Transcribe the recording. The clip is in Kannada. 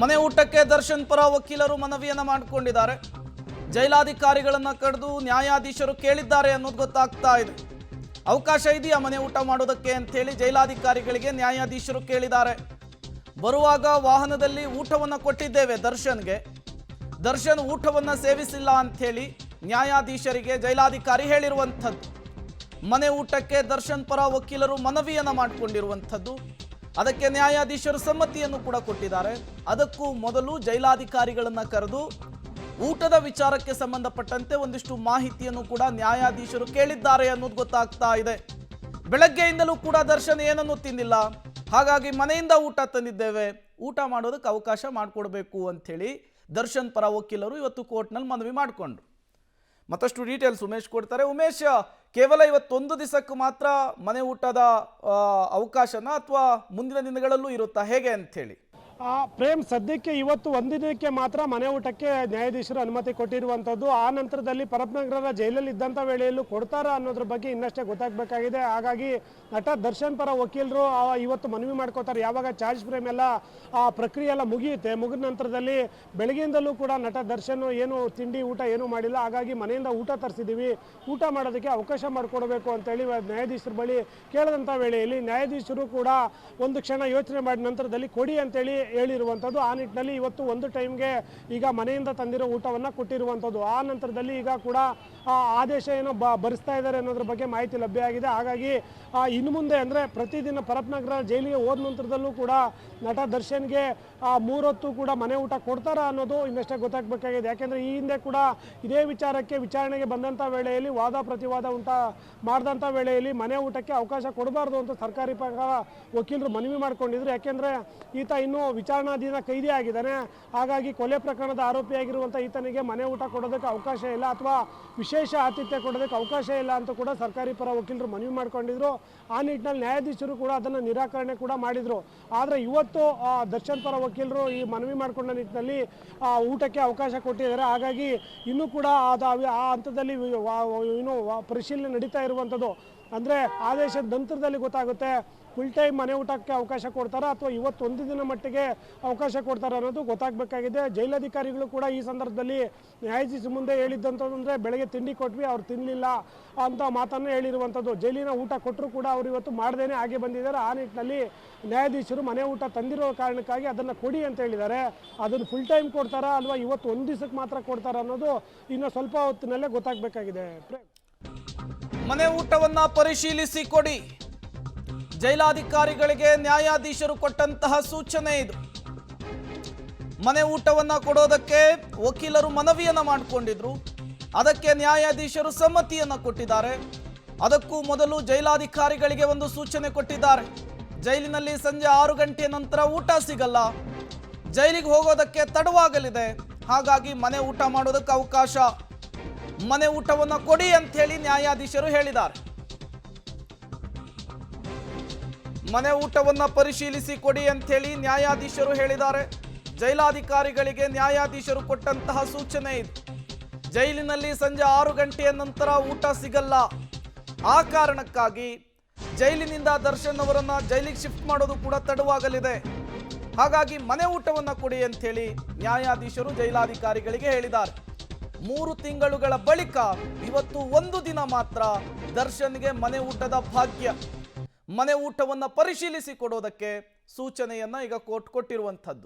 ಮನೆ ಊಟಕ್ಕೆ ದರ್ಶನ್ ಪರ ವಕೀಲರು ಮನವಿಯನ್ನ ಮಾಡಿಕೊಂಡಿದ್ದಾರೆ. ಜೈಲಾಧಿಕಾರಿಗಳನ್ನ ಕರೆದು ನ್ಯಾಯಾಧೀಶರು ಕೇಳಿದ್ದಾರೆ ಅನ್ನೋದು ಗೊತ್ತಾಗ್ತಾ ಇದೆ. ಅವಕಾಶ ಇದೆಯಾ ಮನೆ ಊಟ ಮಾಡೋದಕ್ಕೆ ಅಂತ ಹೇಳಿ ಜೈಲಾಧಿಕಾರಿಗಳಿಗೆ ನ್ಯಾಯಾಧೀಶರು ಕೇಳಿದ್ದಾರೆ. ಬರುವಾಗ ವಾಹನದಲ್ಲಿ ಊಟವನ್ನು ಕೊಟ್ಟಿದ್ದೇವೆ ದರ್ಶನ್ಗೆ, ದರ್ಶನ್ ಊಟವನ್ನು ಸೇವಿಸಿಲ್ಲ ಅಂತ ಹೇಳಿ ನ್ಯಾಯಾಧೀಶರಿಗೆ ಜೈಲಾಧಿಕಾರಿ ಹೇಳಿರುವಂಥದ್ದು. ಮನೆ ಊಟಕ್ಕೆ ದರ್ಶನ್ ಪರ ವಕೀಲರು ಮನವಿಯನ್ನ ಮಾಡಿಕೊಂಡಿರುವಂಥದ್ದು. ಅದಕ್ಕೆ ನ್ಯಾಯಾಧೀಶರು ಸಮ್ಮತಿಯನ್ನು ಕೂಡ ಕೊಟ್ಟಿದ್ದಾರೆ. ಅದಕ್ಕೂ ಮೊದಲು ಜೈಲಾಧಿಕಾರಿಗಳನ್ನ ಕರೆದು ಊಟದ ವಿಚಾರಕ್ಕೆ ಸಂಬಂಧಪಟ್ಟಂತೆ ಒಂದಿಷ್ಟು ಮಾಹಿತಿಯನ್ನು ಕೂಡ ನ್ಯಾಯಾಧೀಶರು ಕೇಳಿದ್ದಾರೆ ಅನ್ನೋದು ಗೊತ್ತಾಗ್ತಾ ಇದೆ. ಬೆಳಗ್ಗೆಯಿಂದಲೂ ಕೂಡ ದರ್ಶನ್ ಏನನ್ನೂ ತಿಂದಿಲ್ಲ, ಹಾಗಾಗಿ ಮನೆಯಿಂದ ಊಟ ತಂದಿದ್ದೇವೆ, ಊಟ ಮಾಡೋದಕ್ಕೆ ಅವಕಾಶ ಮಾಡಿಕೊಡ್ಬೇಕು ಅಂಥೇಳಿ ದರ್ಶನ್ ಪರ ವಕೀಲರು ಇವತ್ತು ಕೋರ್ಟ್ನಲ್ಲಿ ಮನವಿ ಮಾಡಿಕೊಂಡ್ರು. ಮತ್ತಷ್ಟು ಡೀಟೇಲ್ಸ್ ಉಮೇಶ್ ಕೊಡ್ತಾರೆ. ಉಮೇಶ್, ಕೇವಲ ಇವತ್ತೊಂದು ದಿವಸಕ್ಕೆ ಮಾತ್ರ ಮನೆ ಊಟದ ಅವಕಾಶನ ಅಥವಾ ಮುಂದಿನ ದಿನಗಳಲ್ಲೂ ಇರುತ್ತಾ, ಹೇಗೆ ಅಂಥೇಳಿ? ಪ್ರೇಮ್, ಸದ್ಯಕ್ಕೆ ಇವತ್ತು ಒಂದಿನಕ್ಕೆ ಮಾತ್ರ ಮನೆ ಊಟಕ್ಕೆ ನ್ಯಾಯಾಧೀಶರು ಅನುಮತಿ ಕೊಟ್ಟಿರುವಂಥದ್ದು. ಆ ನಂತರದಲ್ಲಿ ಪರಪ್ನಗರದ ಜೈಲಲ್ಲಿ ಇದ್ದಂಥ ವೇಳೆಯಲ್ಲೂ ಕೊಡ್ತಾರಾ ಅನ್ನೋದ್ರ ಬಗ್ಗೆ ಇನ್ನಷ್ಟೇ ಗೊತ್ತಾಗಬೇಕಾಗಿದೆ. ಹಾಗಾಗಿ ನಟ ದರ್ಶನ್ ಪರ ವಕೀಲರು ಇವತ್ತು ಮನವಿ ಮಾಡ್ಕೋತಾರೆ. ಯಾವಾಗ ಚಾರ್ಜ್ ಫ್ರೇಮ್ ಎಲ್ಲ ಪ್ರಕ್ರಿಯೆ ಎಲ್ಲ ಮುಗಿಯುತ್ತೆ, ಮುಗಿದ ನಂತರದಲ್ಲಿ ಬೆಳಗ್ಗೆಯಿಂದಲೂ ಕೂಡ ನಟ ದರ್ಶನ್ ಏನು ತಿಂಡಿ ಊಟ ಏನೂ ಮಾಡಿಲ್ಲ, ಹಾಗಾಗಿ ಮನೆಯಿಂದ ಊಟ ತರಿಸಿದ್ದೀವಿ, ಊಟ ಮಾಡೋದಕ್ಕೆ ಅವಕಾಶ ಮಾಡಿಕೊಡ್ಬೇಕು ಅಂತೇಳಿ ನ್ಯಾಯಾಧೀಶರ ಬಳಿ ಕೇಳಿದಂಥ ವೇಳೆಯಲ್ಲಿ ನ್ಯಾಯಾಧೀಶರು ಕೂಡ ಒಂದು ಕ್ಷಣ ಯೋಚನೆ ಮಾಡಿದ ನಂತರದಲ್ಲಿ ಕೊಡಿ ಅಂತೇಳಿ ಹೇಳಿರುವಂಥದ್ದು. ಆ ನಿಟ್ಟಿನಲ್ಲಿ ಇವತ್ತು ಒಂದು ಟೈಮ್ಗೆ ಈಗ ಮನೆಯಿಂದ ತಂದಿರೋ ಊಟವನ್ನು ಕೊಟ್ಟಿರುವಂಥದ್ದು. ಆ ನಂತರದಲ್ಲಿ ಈಗ ಕೂಡ ಆದೇಶ ಏನೋ ಭರಿಸ್ತಾ ಇದ್ದಾರೆ ಅನ್ನೋದ್ರ ಬಗ್ಗೆ ಮಾಹಿತಿ ಲಭ್ಯ ಆಗಿದೆ. ಹಾಗಾಗಿ ಇನ್ನು ಮುಂದೆ ಅಂದರೆ ಪ್ರತಿದಿನ ಪರಪ್ನಗರ ಜೈಲಿಗೆ ಹೋದ ನಂತರದಲ್ಲೂ ಕೂಡ ನಟ ದರ್ಶನ್ಗೆ 3 ಹೊತ್ತು ಕೂಡ ಮನೆ ಊಟ ಕೊಡ್ತಾರಾ ಅನ್ನೋದು ಇನ್ನಷ್ಟೇ ಗೊತ್ತಾಗಬೇಕಾಗಿದೆ. ಯಾಕೆಂದರೆ ಈ ಹಿಂದೆ ಕೂಡ ಇದೇ ವಿಚಾರಕ್ಕೆ ವಿಚಾರಣೆಗೆ ಬಂದಂಥ ವೇಳೆಯಲ್ಲಿ ವಾದ ಪ್ರತಿವಾದ ಮಾಡಿದಂಥ ವೇಳೆಯಲ್ಲಿ ಮನೆ ಊಟಕ್ಕೆ ಅವಕಾಶ ಕೊಡಬಾರ್ದು ಅಂತ ಸರ್ಕಾರಿ ಪರ ವಕೀಲರು ಮನವಿ ಮಾಡಿಕೊಂಡಿದ್ರು. ಯಾಕೆಂದರೆ ಈತ ಇನ್ನೂ ವಿಚಾರಣಾಧೀನ ಕೈದಿ ಆಗಿದ್ದಾನೆ, ಹಾಗಾಗಿ ಕೊಲೆ ಪ್ರಕರಣದ ಆರೋಪಿಯಾಗಿರುವಂಥ ಈತನಿಗೆ ಮನೆ ಊಟ ಕೊಡೋದಕ್ಕೆ ಅವಕಾಶ ಇಲ್ಲ ಅಥವಾ ವಿಶೇಷ ಆತಿಥ್ಯ ಕೊಡೋದಕ್ಕೆ ಅವಕಾಶ ಇಲ್ಲ ಅಂತ ಕೂಡ ಸರ್ಕಾರಿ ಪರ ವಕೀಲರು ಮನವಿ ಮಾಡ್ಕೊಂಡಿದ್ರು. ಆ ನಿಟ್ಟಿನಲ್ಲಿ ನ್ಯಾಯಾಧೀಶರು ಕೂಡ ಅದನ್ನು ನಿರಾಕರಣೆ ಕೂಡ ಮಾಡಿದರು. ಆದರೆ ಇವತ್ತು ದರ್ಶನ್ ಪರ ವಕೀಲರು ಈ ಮನವಿ ಮಾಡಿಕೊಂಡ ನಿಟ್ಟಿನಲ್ಲಿ ಊಟಕ್ಕೆ ಅವಕಾಶ ಕೊಟ್ಟಿದ್ದಾರೆ. ಹಾಗಾಗಿ ಇನ್ನೂ ಕೂಡ ಆ ಹಂತದಲ್ಲಿ ಇನ್ನೂ ಪರಿಶೀಲನೆ ನಡೀತಾ ಇರುವಂಥದ್ದು. ಅಂದರೆ ಆದೇಶದ ನಂತರದಲ್ಲಿ ಗೊತ್ತಾಗುತ್ತೆ ಫುಲ್ ಟೈಮ್ ಮನೆ ಊಟಕ್ಕೆ ಅವಕಾಶ ಕೊಡ್ತಾರಾ ಅಥವಾ ಇವತ್ತು ಒಂದು ದಿನ ಮಟ್ಟಿಗೆ ಅವಕಾಶ ಕೊಡ್ತಾರಾ ಅನ್ನೋದು ಗೊತ್ತಾಗಬೇಕಾಗಿದೆ. ಜೈಲಾಧಿಕಾರಿಗಳು ಕೂಡ ಈ ಸಂದರ್ಭದಲ್ಲಿ ನ್ಯಾಯಾಧೀಶ ಮುಂದೆ ಹೇಳಿದ್ದಂಥದ್ದು ಅಂದರೆ ಬೆಳಗ್ಗೆ ತಿಂಡಿ ಕೊಟ್ವಿ, ಅವ್ರು ತಿನ್ನಲಿಲ್ಲ ಅಂತ ಮಾತನ್ನು ಹೇಳಿರುವಂಥದ್ದು. ಜೈಲಿನ ಊಟ ಕೊಟ್ಟರು ಕೂಡ ಅವರು ಇವತ್ತು ಮಾಡ್ದೇನೆ ಹಾಗೆ ಬಂದಿದ್ದಾರೆ. ಆ ನಿಟ್ಟಿನಲ್ಲಿ ನ್ಯಾಯಾಧೀಶರು ಮನೆ ಊಟ ತಂದಿರೋ ಕಾರಣಕ್ಕಾಗಿ ಅದನ್ನು ಕೊಡಿ ಅಂತ ಹೇಳಿದ್ದಾರೆ. ಅದನ್ನು ಫುಲ್ ಟೈಮ್ ಕೊಡ್ತಾರಾ ಅಲ್ವಾ ಇವತ್ತು ಒಂದು ದಿವಸಕ್ಕೆ ಮಾತ್ರ ಕೊಡ್ತಾರಾ ಅನ್ನೋದು ಇನ್ನು ಸ್ವಲ್ಪ ಹೊತ್ತಿನಲ್ಲೇ ಗೊತ್ತಾಗಬೇಕಾಗಿದೆ. ಮನೆ ಊಟವನ್ನ ಪರಿಶೀಲಿಸಿ ಕೊಡಿ, ಜೈಲಾಧಿಕಾರಿಗಳಿಗೆ ನ್ಯಾಯಾಧೀಶರು ಕೊಟ್ಟಂತಹ ಸೂಚನೆ ಇದು. ಮನೆ ಊಟವನ್ನ ಕೊಡೋದಕ್ಕೆ ವಕೀಲರು ಮನವಿಯನ್ನ ಮಾಡಿಕೊಂಡಿದ್ರು. ಅದಕ್ಕೆ ನ್ಯಾಯಾಧೀಶರು ಸಮ್ಮತಿಯನ್ನ ಕೊಟ್ಟಿದ್ದಾರೆ. ಅದಕ್ಕೂ ಮೊದಲು ಜೈಲಾಧಿಕಾರಿಗಳಿಗೆ ಒಂದು ಸೂಚನೆ ಕೊಟ್ಟಿದ್ದಾರೆ. ಜೈಲಿನಲ್ಲಿ ಸಂಜೆ 6 ಗಂಟೆಯ ನಂತರ ಊಟ ಸಿಗಲ್ಲ, ಜೈಲಿಗೆ ಹೋಗೋದಕ್ಕೆ ತಡವಾಗಲಿದೆ, ಹಾಗಾಗಿ ಮನೆ ಊಟ ಮಾಡೋದಕ್ಕೆ ಅವಕಾಶ, ಮನೆ ಊಟವನ್ನು ಕೊಡಿ ಅಂತ ಹೇಳಿ ನ್ಯಾಯಾಧೀಶರು ಹೇಳಿದ್ದಾರೆ. ಮನೆ ಊಟವನ್ನು ಪರಿಶೀಲಿಸಿ ಕೊಡಿ ಅಂತ ಹೇಳಿ ನ್ಯಾಯಾಧೀಶರು ಹೇಳಿದ್ದಾರೆ. ಜೈಲಾಧಿಕಾರಿಗಳಿಗೆ ನ್ಯಾಯಾಧೀಶರು ಕೊಟ್ಟಂತಹ ಸೂಚನೆ ಇದು. ಜೈಲಿನಲ್ಲಿ ಸಂಜೆ 6 ಗಂಟೆಯ ನಂತರ ಊಟ ಸಿಗಲ್ಲ, ಆ ಕಾರಣಕ್ಕಾಗಿ ಜೈಲಿನಿಂದ ದರ್ಶನ್ ಅವರನ್ನ ಜೈಲಿಗೆ ಶಿಫ್ಟ್ ಮಾಡೋದು ಕೂಡ ತಡವಾಗಲಿದೆ, ಹಾಗಾಗಿ ಮನೆ ಊಟವನ್ನು ಕೊಡಿ ಅಂತ ಹೇಳಿ ನ್ಯಾಯಾಧೀಶರು ಜೈಲಾಧಿಕಾರಿಗಳಿಗೆ ಹೇಳಿದ್ದಾರೆ. 3 ತಿಂಗಳುಗಳ ಬಳಿಕ ಇವತ್ತು ಒಂದು ದಿನ ಮಾತ್ರ ದರ್ಶನ್ಗೆ ಮನೆ ಊಟದ ಭಾಗ್ಯ. ಮನೆ ಊಟವನ್ನು ಪರಿಶೀಲಿಸಿ ಕೊಡೋದಕ್ಕೆ ಸೂಚನೆಯನ್ನ ಈಗ ಕೋರ್ಟ್ ಕೊಟ್ಟಿರುವಂಥದ್ದು.